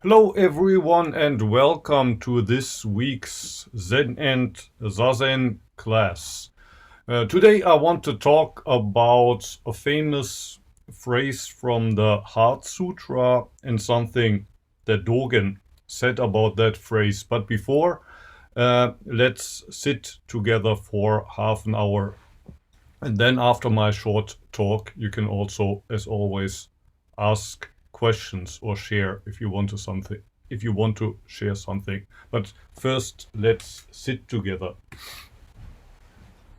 Hello everyone and welcome to this week's Zen and Zazen class. Today I want to talk about a famous phrase from the Heart Sutra and something that Dogen said about that phrase. But before, let's sit together for half an hour. And then after my short talk, you can also, as always, ask questions or share if you want to share something. But first, let's sit together.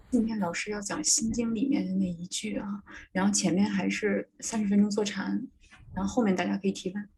今天老师要讲《心经》里面的那一句啊，然后前面还是30分钟坐禅，然后后面大家可以提问。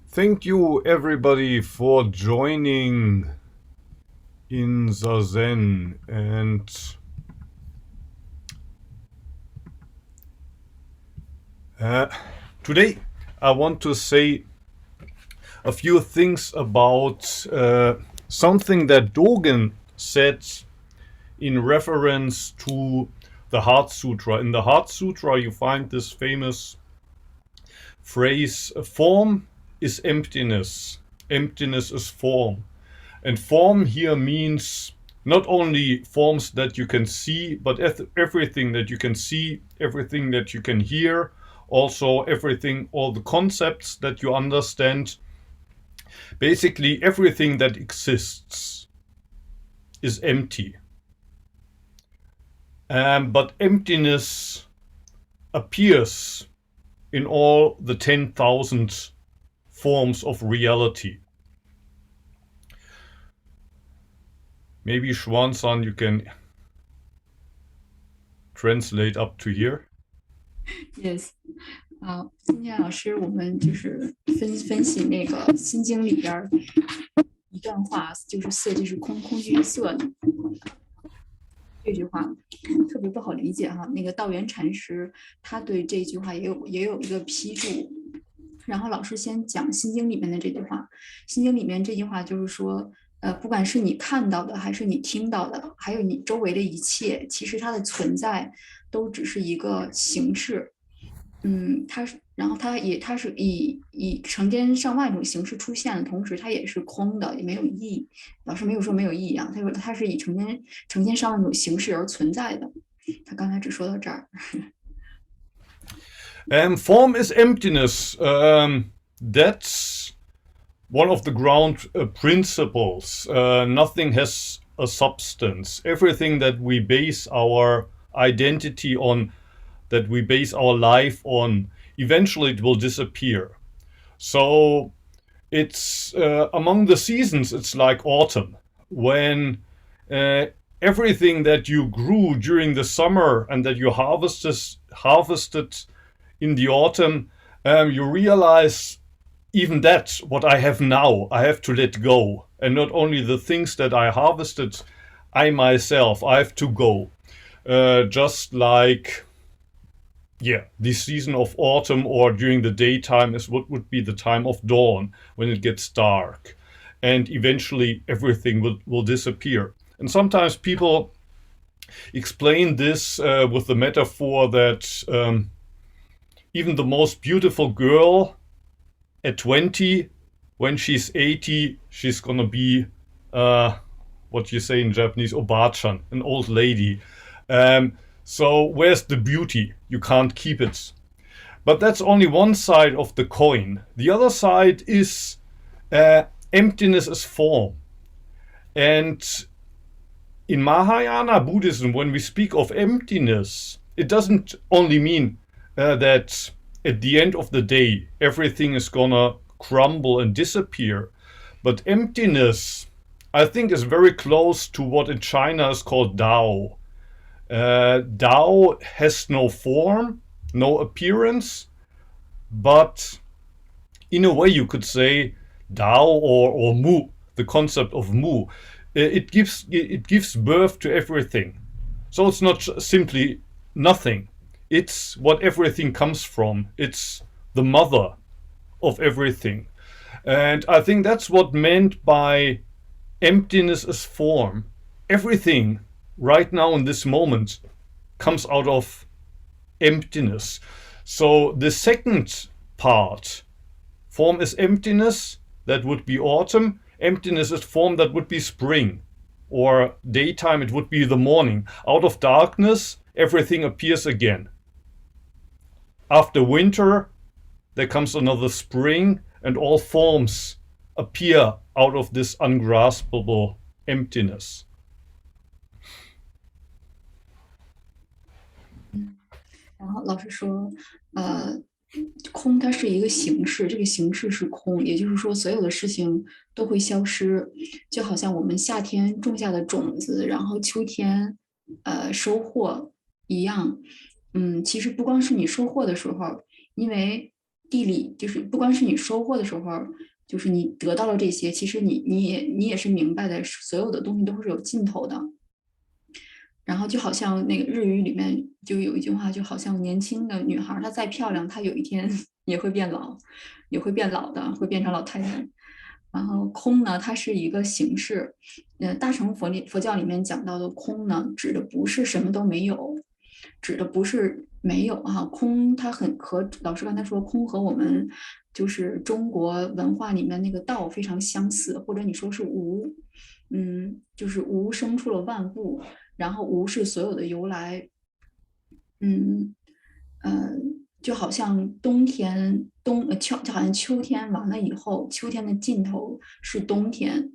Thank you everybody for joining in Zazen, and today I want to say a few things about something that Dogen said in reference to the Heart Sutra. In the Heart Sutra you find this famous phrase, form is emptiness, emptiness is form. And form here means not only forms that you can see, but everything that you can see, everything that you can hear, also everything, all the concepts that you understand. Basically everything that exists is empty. But emptiness appears in all the 10,000 forms of reality. Maybe Xuan-san, you can translate up to here. Yes，今天老师我们就是分析那个《心经》里边一段话，就是色即是空，空即是色。这句话特别不好理解哈。那个道元禅师他对这句话也有一个批注，然后老师先讲《心经》里面的这句话，《心经》里面这句话就是说，不管是你看到的，还是你听到的，还有你周围的一切，其实它的存在都只是一个形式。然后它是以成千上万种形式出现的同时，它也是空的，也没有意义。老师没有说没有意义啊，他说它是以成千上万种形式而存在的。他刚才只说到这儿。Form is emptiness. That's one of the ground principles. Nothing has a substance. Everything that we base our identity on, that we base our life on, eventually it will disappear. So it's among the seasons, it's like autumn, when everything that you grew during the summer and that you harvested in the autumn, you realize even that what I have now, I have to let go. And not only the things that I harvested, I myself, I have to go. Just like, the season of autumn, or during the daytime, is what would be the time of dawn, when it gets dark. And eventually everything will disappear. And sometimes people explain this with the metaphor that even the most beautiful girl at 20, when she's 80, she's gonna be what you say in Japanese, obachan, an old lady. So where's the beauty? You can't keep it. But that's only one side of the coin. The other side is emptiness is form. And in Mahayana Buddhism, when we speak of emptiness, it doesn't only mean that at the end of the day, everything is gonna crumble and disappear. But emptiness, I think, is very close to what in China is called Tao. Tao has no form, no appearance, but in a way you could say Tao or Mu, the concept of Mu, it gives birth to everything. So it's not simply nothing. It's what everything comes from. It's the mother of everything. And I think that's what meant by emptiness as form. Everything right now in this moment comes out of emptiness. So the second part, form is emptiness, that would be autumn. Emptiness is form, that would be spring. Or daytime, it would be the morning. Out of darkness, everything appears again. After winter, there comes another spring, and all forms appear out of this ungraspable emptiness. 然后老师说，空它是一个形式，这个形式是空，也就是说，所有的事情都会消失，就好像我们夏天种下的种子，然后秋天，收获一样。其实不光是你收获的时候，因为地理就是不光是你收获的时候，就是你得到了这些，其实你也是明白的，所有的东西都是有尽头的。然后就好像那个日语里面就有一句话，就好像年轻的女孩，她再漂亮，她有一天也会变老，也会变老的，会变成老太太。然后空呢，它是一个形式。大乘佛教里面讲到的空呢，指的不是什么都没有，指的不是没有哈。空它和老师刚才说，空和我们就是中国文化里面那个道非常相似，或者你说是无，就是无生出了万物。然后无是所有的由来，就好像就好像秋天完了以后，秋天的尽头是冬天，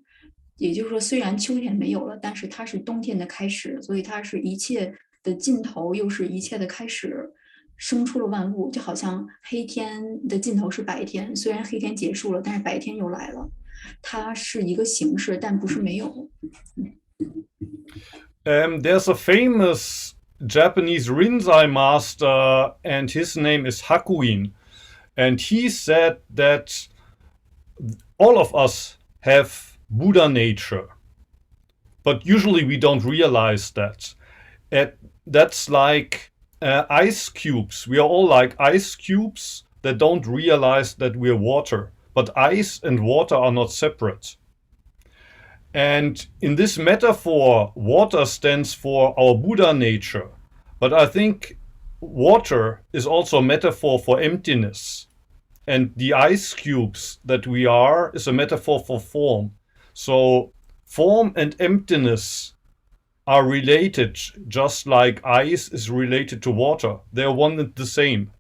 也就是说，虽然秋天没有了，但是它是冬天的开始，所以它是一切的尽头，又是一切的开始，生出了万物，就好像黑天的尽头是白天，虽然黑天结束了，但是白天又来了，它是一个形式，但不是没有。There's a famous Japanese Rinzai master, and his name is Hakuin. And he said that all of us have Buddha nature. But usually we don't realize that. That's like ice cubes. We are all like ice cubes that don't realize that we're water. But ice and water are not separate. And in this metaphor, water stands for our Buddha nature. But I think water is also a metaphor for emptiness. And the ice cubes that we are is a metaphor for form. So form and emptiness are related, just like ice is related to water. They are one and the same.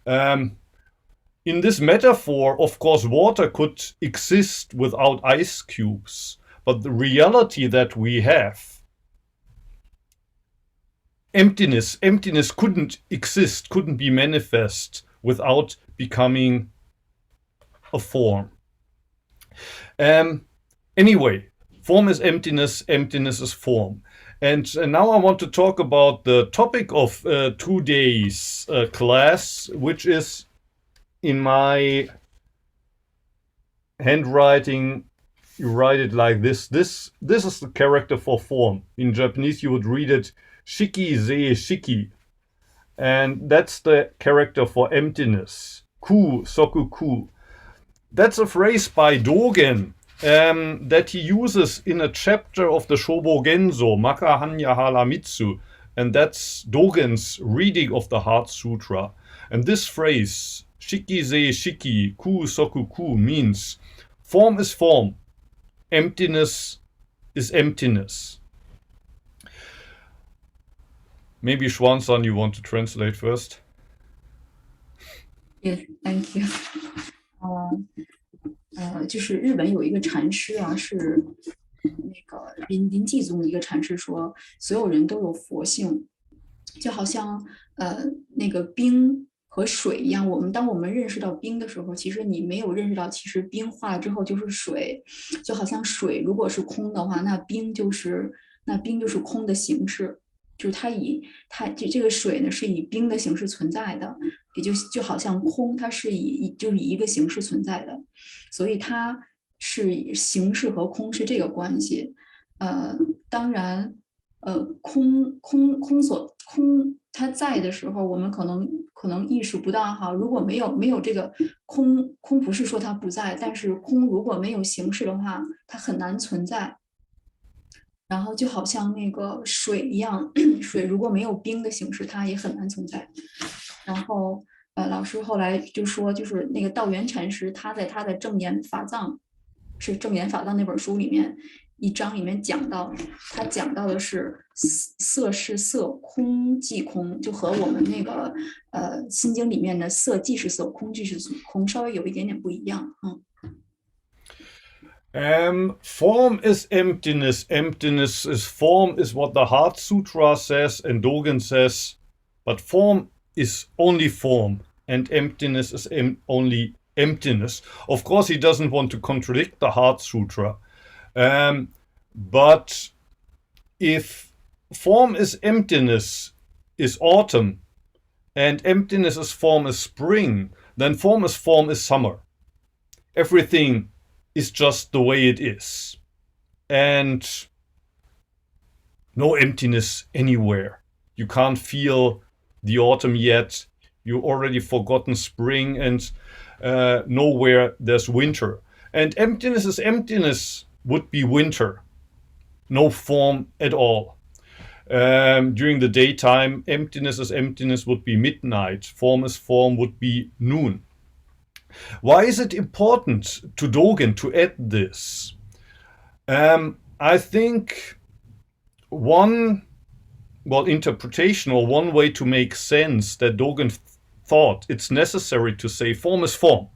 In this metaphor, of course, water could exist without ice cubes. But the reality that we have, emptiness couldn't exist, couldn't be manifest without becoming a form. Anyway, form is emptiness, emptiness is form. And now I want to talk about the topic of today's class, which is in my handwriting. You write it like this. This is the character for form. In Japanese, you would read it shiki ze shiki. And that's the character for emptiness. Ku, soku ku. That's a phrase by Dogen that he uses in a chapter of the Shobogenzo, Maka Hanya Haramitsu. And that's Dogen's reading of the Heart Sutra. And this phrase, shiki ze shiki, ku soku ku, means form is form. Emptiness is emptiness. Maybe Xuan-san, you want to translate first? Yes, thank you. 就是日本有一个禅师啊，是那个临济宗的一个禅师说，所有人都有佛性，就好像那个冰和水一样，当我们认识到冰的时候，其实你没有认识到，其实冰化了之后就是水，就好像水如果是空的话，那冰就是空的形式，就是这个水呢是以冰的形式存在的，也就好像空，它是以一个形式存在的，所以它是形式和空是这个关系。当然，空它在的时候，我们可能意识不到哈。如果没有这个空，不是说它不在，但是空如果没有形式的话，它很难存在。然后就好像那个水一样，水如果没有冰的形式，它也很难存在。然后老师后来就说，就是那个道元禅师，他在他的正言法藏那本书里面一章里面讲到，他讲到的是色是色，空即空，就和我们那个心经里面的色即是色，空即是空稍微有一点点不一样。Form is emptiness. Emptiness is form, is what the Heart Sutra says, and Dogen says, but form is only form, and emptiness is only emptiness. Of course, he doesn't want to contradict the Heart Sutra. But if form is emptiness is autumn, and emptiness is form is spring, then form is summer. Everything is just the way it is. And no emptiness anywhere. You can't feel the autumn yet. You already forgotten spring, and nowhere there's winter. And emptiness is emptiness would be winter. No form at all. During the daytime, emptiness is emptiness would be midnight. Form is form would be noon. Why is it important to Dogen to add this? I think one interpretation or one way to make sense that Dogen thought it's necessary to say form is form.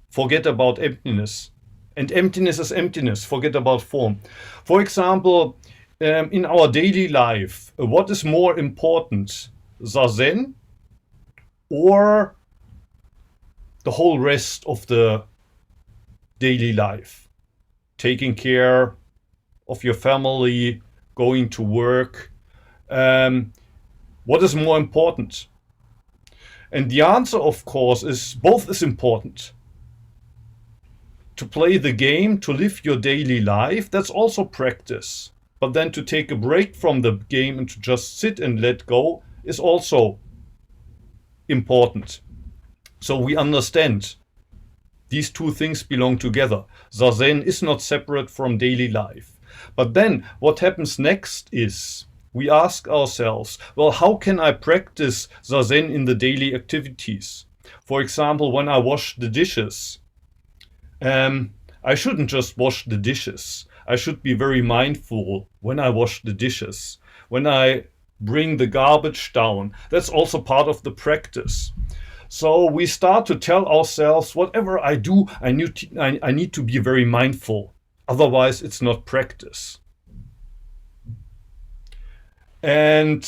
Forget about emptiness. And emptiness is emptiness. Forget about form. For example, in our daily life, what is more important? Zazen or the whole rest of the daily life? Taking care of your family, going to work. What is more important? And the answer, of course, is both is important. To play the game, to live your daily life, that's also practice. but then to take a break from the game and to just sit and let go is also important. So we understand these two things belong together. Zazen is not separate from daily life. But then what happens next is we ask ourselves, well, how can I practice Zazen in the daily activities? For example, when I wash the dishes, I shouldn't just wash the dishes. I should be very mindful when I wash the dishes. When I bring the garbage down, that's also part of the practice. So we start to tell ourselves, whatever I do, I need to be very mindful. Otherwise, it's not practice. And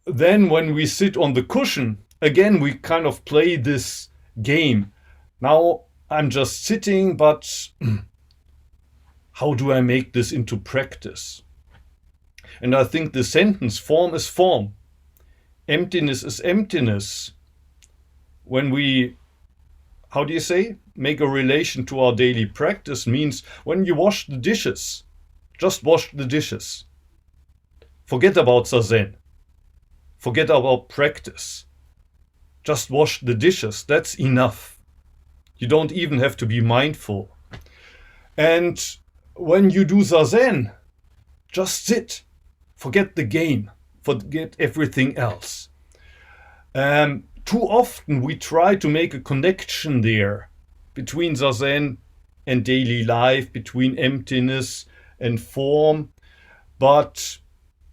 then when we sit on the cushion, again, we kind of play this game. Now I'm just sitting, but how do I make this into practice? And I think the sentence, form is form, emptiness is emptiness. When we, how do you say, make a relation to our daily practice means when you wash the dishes, just wash the dishes. Forget about Zazen. Forget about practice. Just wash the dishes. That's enough. You don't even have to be mindful. And when you do Zazen, just sit. Forget the game. Forget everything else. Too often we try to make a connection there between Zazen and daily life, between emptiness and form. But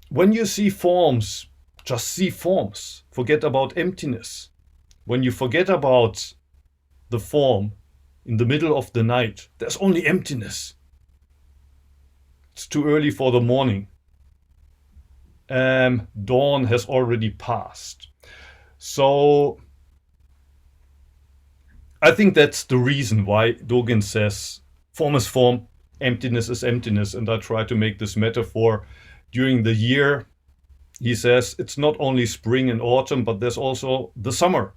when you see forms, just see forms. Forget about emptiness. When you forget about the form in the middle of the night, there's only emptiness. It's too early for the morning. Dawn has already passed. So I think that's the reason why Dogen says form is form, emptiness is emptiness. And I try to make this metaphor during the year. He says it's not only spring and autumn, but there's also the summer.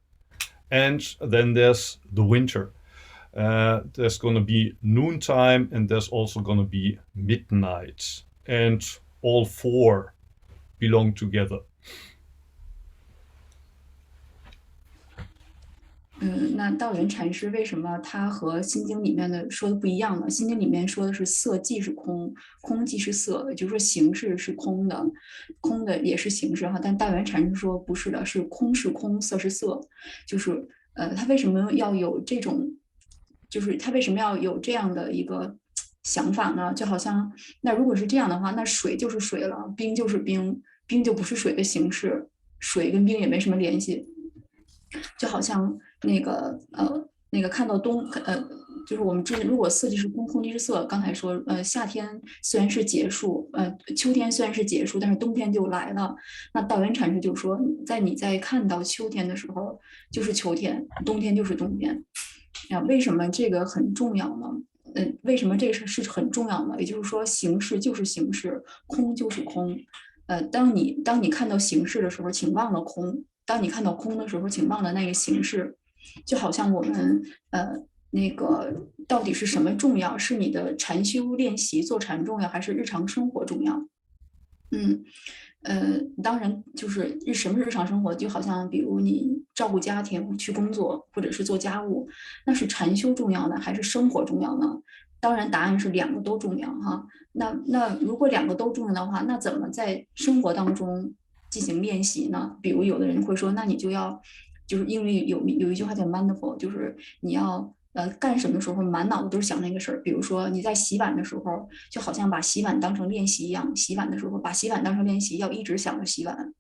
And then there's the winter. There's going to be noontime and there's also going to be midnight. And all four belong together. 那道元禅师为什么他和《心经》里面的说的不一样呢？《心经》里面说的是色即是空，空即是色，也就是说形式是空的，空的也是形式哈。但道元禅师说不是的，是空是空，色是色，就是他为什么要有这种，就是他为什么要有这样的一个想法呢？就好像那如果是这样的话，那水就是水了，冰就是冰，冰就不是水的形式，水跟冰也没什么联系。就好像那个看到就是我们如果色即是空，空即是色。刚才说，夏天虽然是结束，秋天虽然是结束，但是冬天就来了。那道元禅师就说，你在看到秋天的时候，就是秋天，冬天就是冬天。为什么这个很重要呢？为什么这个是很重要呢？也就是说，形式就是形式，空就是空。当你看到形式的时候，请忘了空。当你看到空的时候，请忘了那个形式。就好像我们那个到底是什么重要？是你的禅修练习做禅重要，还是日常生活重要？当然就是什么是日常生活，就好像比如你照顾家庭、去工作，或者是做家务，那是禅修重要呢，还是生活重要呢？当然，答案是两个都重要哈。那如果两个都重要的话，那怎么在生活当中进行练习呢？比如有的人会说，那你就是因为有一句话叫 mindful， 就是你要干什么的时候满脑子都是想那个事儿。比如说你在洗碗的时候，就好像把洗碗当成练习一样，洗碗的时候把洗碗当成练习，要一直想着洗碗。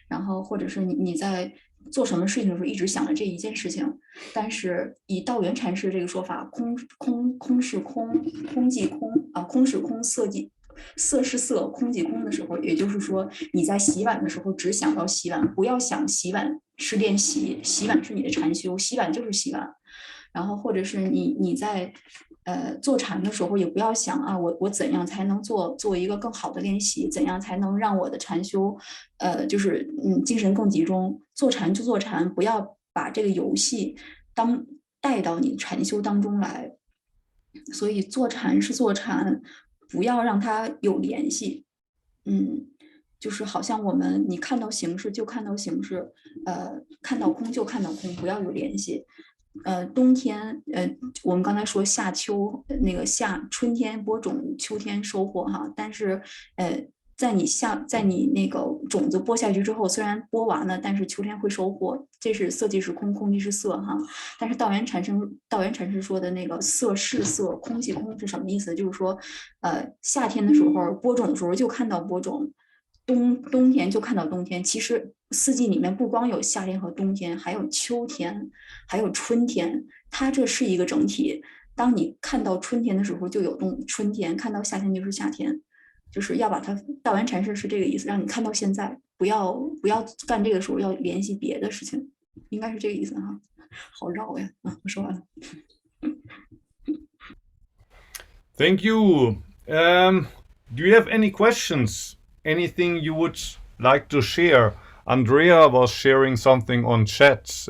然后或者是你在做什么事情的时候一直想着这一件事情。但是以道元禅师这个说法，空是空，空即空啊，空是空，色是色，空即空的时候，也就是说你在洗碗的时候只想到洗碗，不要想洗碗是练习，洗碗是你的禅修，洗碗就是洗碗。然后或者是你在坐禅的时候，也不要想啊，我怎样才能做一个更好的练习，怎样才能让我的禅修就是精神更集中。坐禅就坐禅，不要把这个游戏带到你禅修当中来。所以坐禅是坐禅，不要让它有联系。就是好像你看到形式就看到形式，看到空就看到空，不要有联系。冬天，我们刚才说夏秋，那个春天播种，秋天收获哈。但是，在你那个种子播下去之后，虽然播完了，但是秋天会收获。这是色即是空，空即是色哈。但是道元禅师说的那个色是色，空即空是什么意思？就是说，夏天的时候播种的时候就看到播种。冬天就看到冬天，其实四季里面不光有夏天和冬天，还有秋天，还有春天，它这是一个整体。当你看到春天的时候，就有春天；看到夏天就是夏天，就是要把它。道元禅师是这个意思，让你看到现在，不要干这个时候要联系别的事情，应该是这个意思哈。好绕呀！我说完了。Thank you. Do you have any questions? Anything you would like to share? Andrea was sharing something on chat.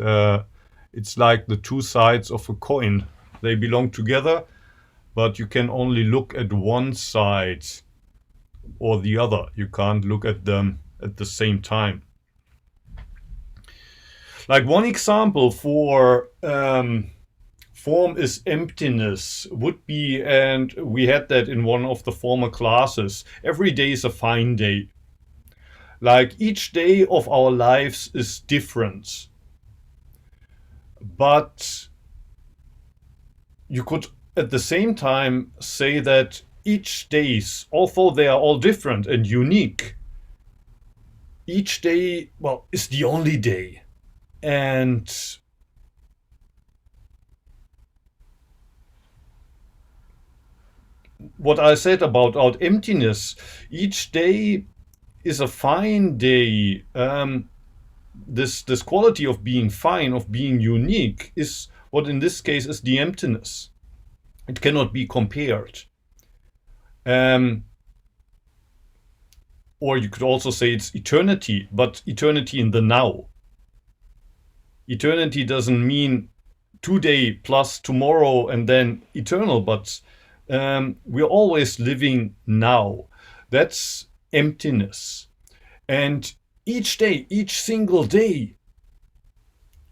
It's like the two sides of a coin. They belong together, but you can only look at one side or the other. You can't look at them at the same time. Like one example for form is emptiness would be, and we had that in one of the former classes, every day is a fine day. Like each day of our lives is different. But you could at the same time say that each days, although they are all different and unique, each day, well, is the only day. And what I said about emptiness, each day is a fine day. This quality of being fine, of being unique, is what in this case is the emptiness. It cannot be compared. Or you could also say it's eternity, but eternity in the now. Eternity doesn't mean today plus tomorrow and then eternal, but we're always living now. That's emptiness. And each day, each single day,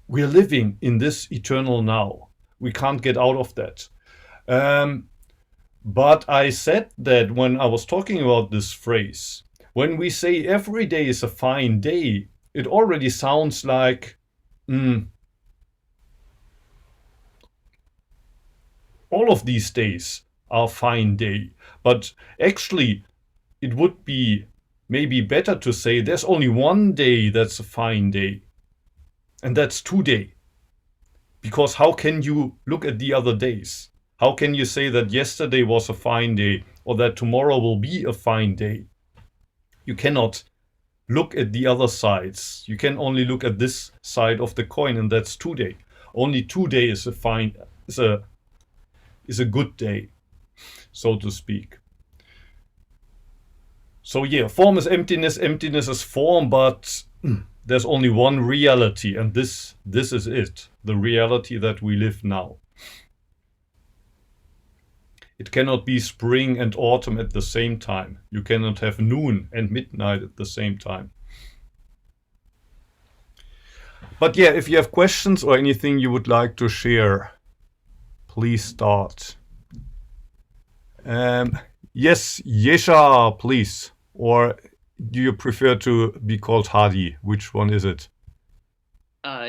we're living in this eternal now. We can't get out of that. But I said that when I was talking about this phrase, when we say every day is a fine day, it already sounds like all of these days are a fine day. But actually, it would be maybe better to say there's only one day that's a fine day. And that's today. Because how can you look at the other days? How can you say that yesterday was a fine day or that tomorrow will be a fine day? You cannot look at the other sides. You can only look at this side of the coin, and that's today. Only today is a good day, so to speak. So yeah, form is emptiness, emptiness is form, but there's only one reality, and this is it, the reality that we live now. It cannot be spring and autumn at the same time. You cannot have noon and midnight at the same time. But yeah, if you have questions or anything you would like to share, please start. Yes, Yesha, please. Or do you prefer to be called Hadi? Which one is it?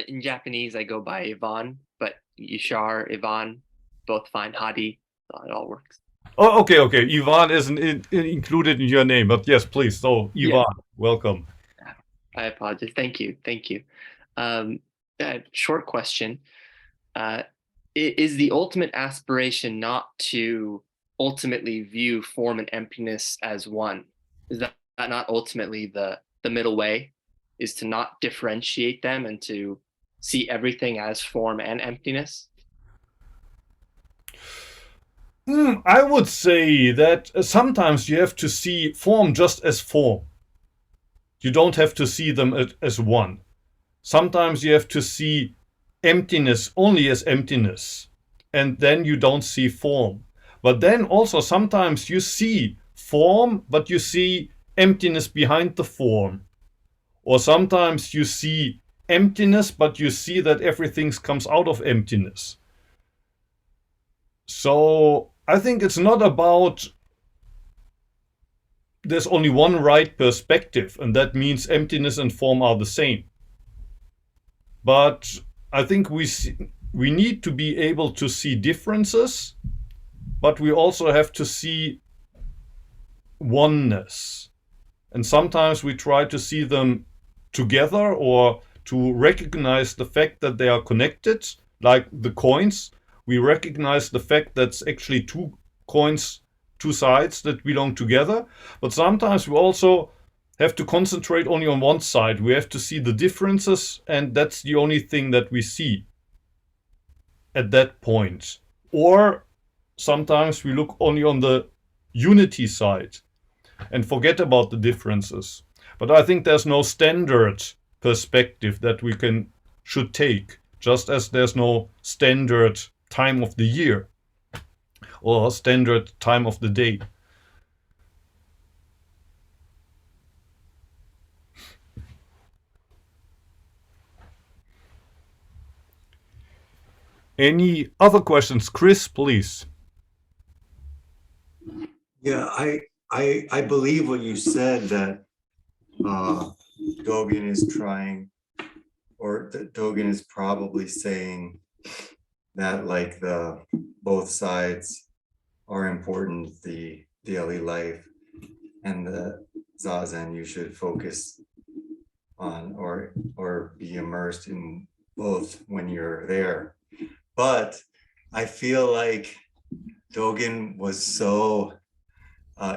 In Japanese, I go by Ivan, but Yishar, Ivan, both fine. Hadi, it all works. Oh, okay. Ivan isn't included in your name, but yes, please. So, Ivan, yeah. Welcome. I apologize. Thank you. Short question. Is the ultimate aspiration not to ultimately view form and emptiness as one? Is that not ultimately the middle way? Is to not differentiate them and to see everything as form and emptiness? I would say that sometimes you have to see form just as form. You don't have to see them as one. Sometimes you have to see emptiness only as emptiness, and then you don't see form. But then also sometimes you see form, but you see emptiness behind the form. Or sometimes you see emptiness, but you see that everything comes out of emptiness. So I think it's not about there's only one right perspective, and that means emptiness and form are the same. But I think we need to be able to see differences, but we also have to see oneness. And sometimes we try to see them together or to recognize the fact that they are connected, like the coins. We recognize the fact that's actually two coins, two sides that belong together. But sometimes we also have to concentrate only on one side. We have to see the differences, and that's the only thing that we see at that point. Or sometimes we look only on the unity side and forget about the differences. But I think there's no standard perspective that we should take, just as there's no standard time of the year or standard time of the day. Any other questions? Chris, please. Yeah, I believe what you said, that Dogen is trying, or that Dogen is probably saying that like both sides are important, the daily life and the Zazen, you should focus on or be immersed in both when you're there. But I feel like Dogen was so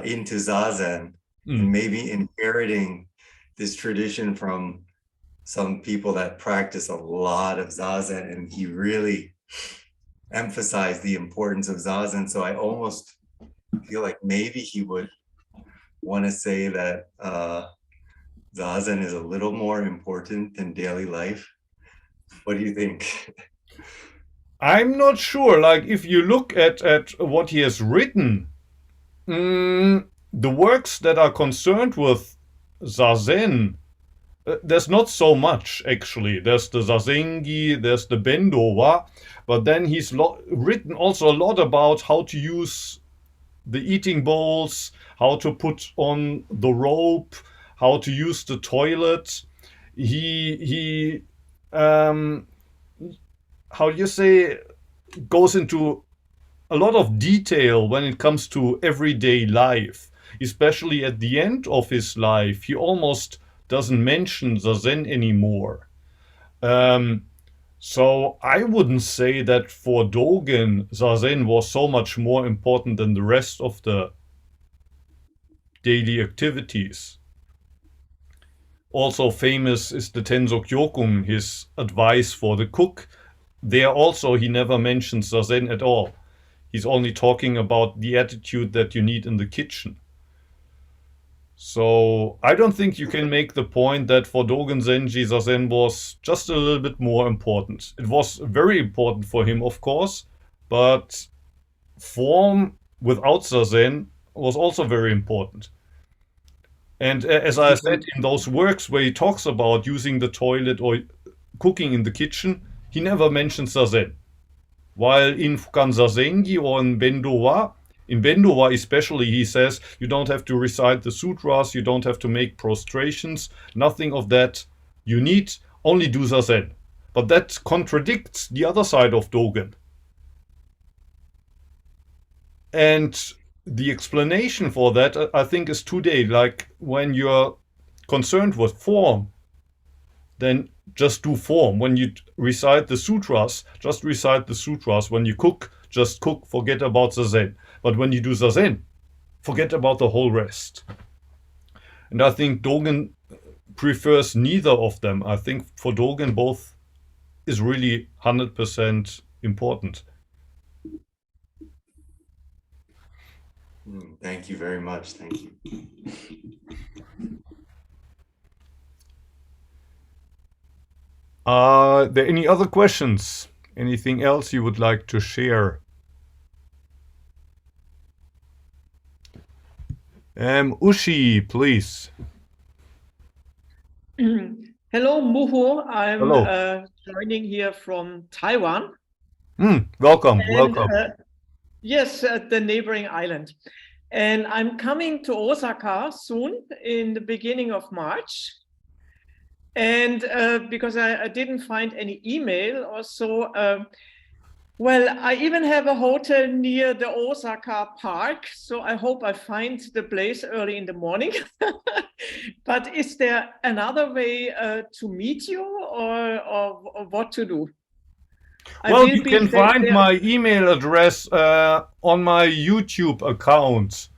into Zazen, and maybe inheriting this tradition from some people that practice a lot of Zazen, and he really emphasized the importance of Zazen. So I almost feel like maybe he would want to say that Zazen is a little more important than daily life. What do you think? I'm not sure. Like, if you look at what he has written, the works that are concerned with Zazen, there's not so much, actually. There's the Zazengi, there's the Bendowa, but then he's written also a lot about how to use the eating bowls, how to put on the rope, how to use the toilet. He how do you say, goes into a lot of detail when it comes to everyday life, especially at the end of his life. He almost doesn't mention Zazen anymore. So I wouldn't say that for Dogen, Zazen was so much more important than the rest of the daily activities. Also famous is the Tenso Kyokun, his advice for the cook. There also he never mentions Zazen at all. He's only talking about the attitude that you need in the kitchen. So I don't think you can make the point that for Dogen Zenji, Zazen was just a little bit more important. It was very important for him, of course, but form without Zazen was also very important. And as I said, in those works where he talks about using the toilet or cooking in the kitchen, he never mentions Zazen. While in Fukan Zazengi or in Bendowa especially, he says you don't have to recite the sutras, you don't have to make prostrations, nothing of that. You need only do Zazen. But that contradicts the other side of Dogen. And the explanation for that, I think, is today, like when you're concerned with form, then just do form. When you recite the sutras, just recite the sutras. When you cook, just cook, forget about Zazen. But when you do Zazen, forget about the whole rest. And I think Dogen prefers neither of them. I think for Dogen both is really 100% important. Thank you very much. Thank you. Are there any other questions? Anything else you would like to share? Ushi, please. Hello, Muho. I'm Hello. joining here from Taiwan. Welcome, And, welcome. Yes, at the neighboring island. And I'm coming to Osaka soon in the beginning of March. And because I didn't find any email or so, well, I even have a hotel near the Osaka park, so I hope I find the place early in the morning. But is there another way to meet you or what to do? Well, you can find my email address on my YouTube account.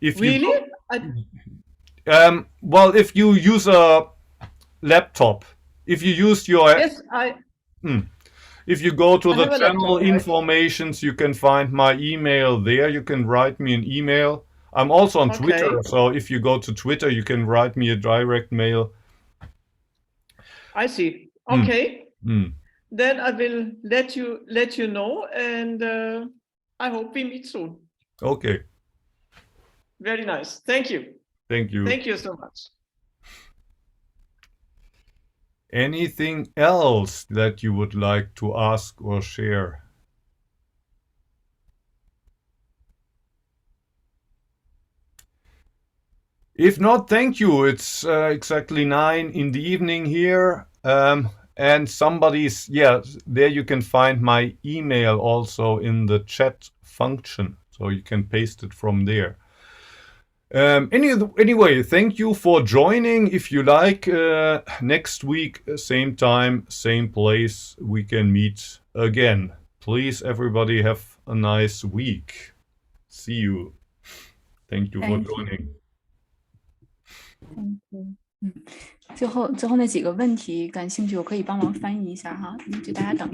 If you really? Well, if you use a laptop, if you use your Yes, if you go to I the have a channel laptop, right? informations, you can find my email there. You can write me an email. I'm also on Twitter, so if you go to Twitter, you can write me a direct mail. I see. Okay. Then I will let you know, and I hope we meet soon. Okay. Very nice. Thank you. Thank you. Thank you so much. Anything else that you would like to ask or share? If not, thank you. It's exactly 9 in the evening here. And there you can find my email also in the chat function. So you can paste it from there. Anyway, thank you for joining. If you like, next week, same time, same place, we can meet again. Please, everybody, have a nice week. See you. Thank you for joining.最后那几个问题感兴趣，我可以帮忙翻译一下哈，就大家等。